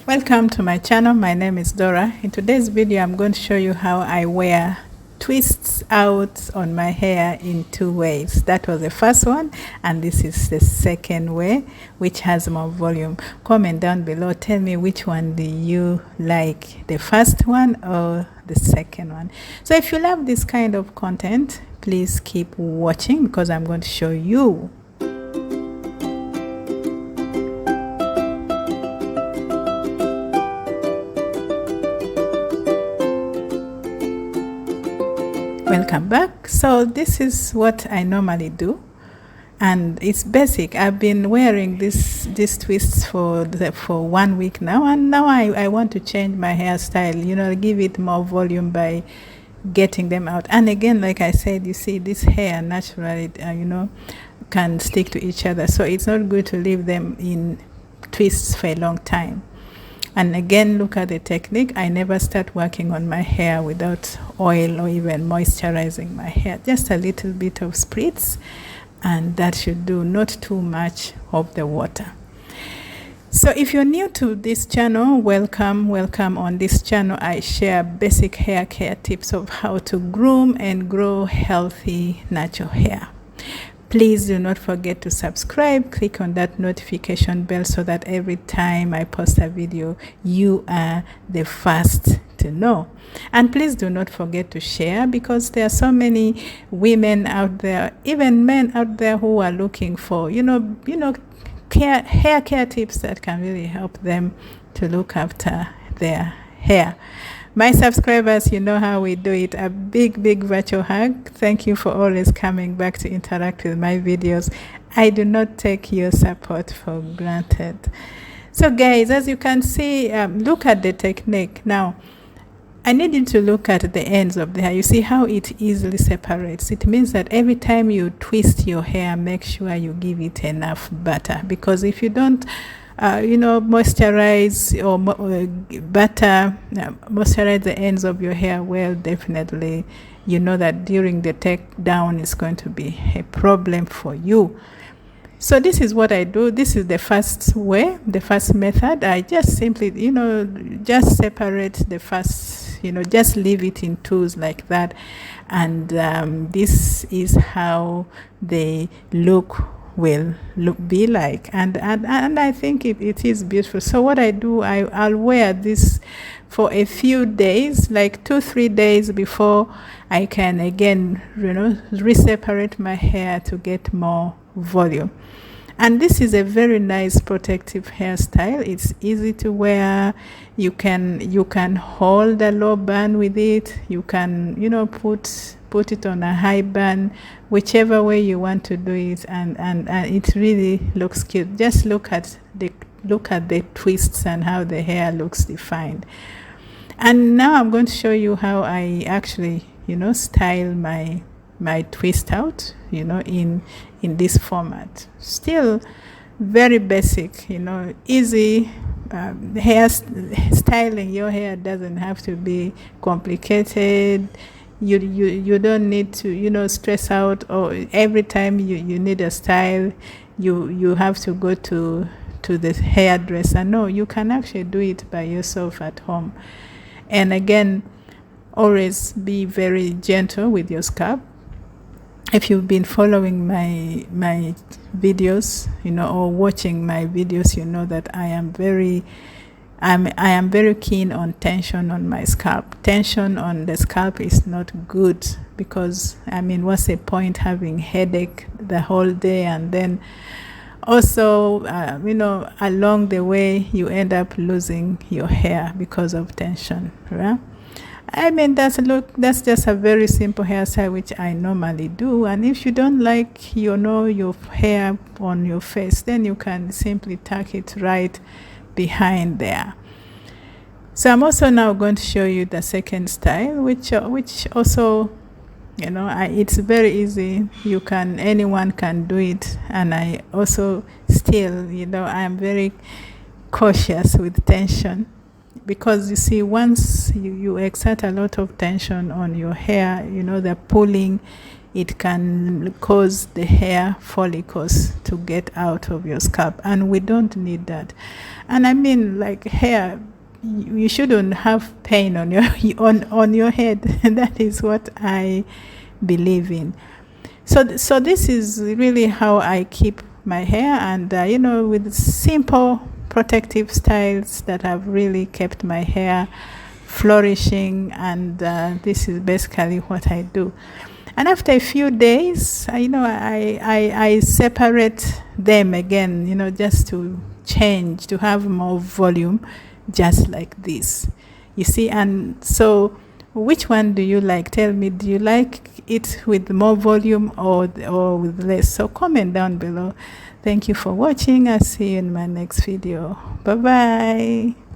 Welcome to my channel. My name is Dora. In today's video I'm going to show you how I wear twists out on my hair in two ways. That was the first one, and this is the second way, which has more volume. Comment down below, tell me which one do you like, the first one or the second one. So if you love this kind of content, please keep watching because I'm going to show you. Welcome back. So this is what I normally do, and it's basic. I've been wearing these twists for 1 week now, and now I want to change my hairstyle, you know, give it more volume by getting them out. And again, like I said, you see this hair naturally you know, can stick to each other, so it's not good to leave them in twists for a long time. And again, look at the technique. I never start working on my hair without oil or even moisturizing my hair. Just a little bit of spritz, and that should do, not too much of the water. So if you're new to this channel, welcome. On this channel I share basic hair care tips of how to groom and grow healthy natural hair. Please do not forget to subscribe. Click on that notification bell so that every time I post a video, you are the first to know. And please do not forget to share, because there are so many women out there, even men out there, who are looking for, you know, hair care tips that can really help them to look after their hair. My subscribers, you know how we do it. A big virtual hug. Thank you for always coming back to interact with my videos. I do not take your support for granted. So guys, as you can see, look at the technique. Now, I need you to look at the ends of the hair. You see how it easily separates. It means that every time you twist your hair, make sure you give it enough butter, because if you don't you know, moisturize or moisturize the ends of your hair well, definitely you know that during the take down is going to be a problem for you. So this is what I do. This is the first way, the first method. I just simply, you know, just separate the first, you know, just leave it in twos like that, and this is how they will be like, and I think it is beautiful. So what I do, I'll wear this for a few days, like 2-3 days, before I can again, you know, reseparate my hair to get more volume. And this is a very nice protective hairstyle. It's easy to wear. You can hold a low bun with it. You can, you know, put it on a high bun, whichever way you want to do it, and it really looks cute. Just look at the twists and how the hair looks defined. And now I'm going to show you how I actually, you know, style my twist out, you know, in this format. Still very basic, you know, easy. Hair styling your hair doesn't have to be complicated. You don't need to, you know, stress out, or every time you need a style you have to go to the hairdresser. No, you can actually do it by yourself at home. And again, always be very gentle with your scalp. If you've been following my videos, you know, or watching my videos, you know that I am very keen on tension on my scalp. Tension on the scalp is not good, because I mean, what's the point having headache the whole day, and then also you know, along the way you end up losing your hair because of tension, right? I mean, that's just a very simple hairstyle which I normally do. And if you don't like, you know, your hair on your face, then you can simply tuck it right behind there. So I'm also now going to show you the second style, which also, you know, it's very easy. Anyone can do it. And I also still, you know, I am very cautious with tension, because you see, once you exert a lot of tension on your hair, you know, the pulling it can cause the hair follicles to get out of your scalp, and we don't need that. And I mean, like, hair, you shouldn't have pain on your on your head. That is what I believe in. So this is really how I keep my hair, and with simple protective styles that have really kept my hair flourishing. And this is basically what I do. And after a few days, I separate them again, just to change, to have more volume, just like this, you see. And so, which one do you like? Tell me, do you like it with more volume or with less? So comment down below. Thank you for watching. I'll see you in my next video. Bye bye.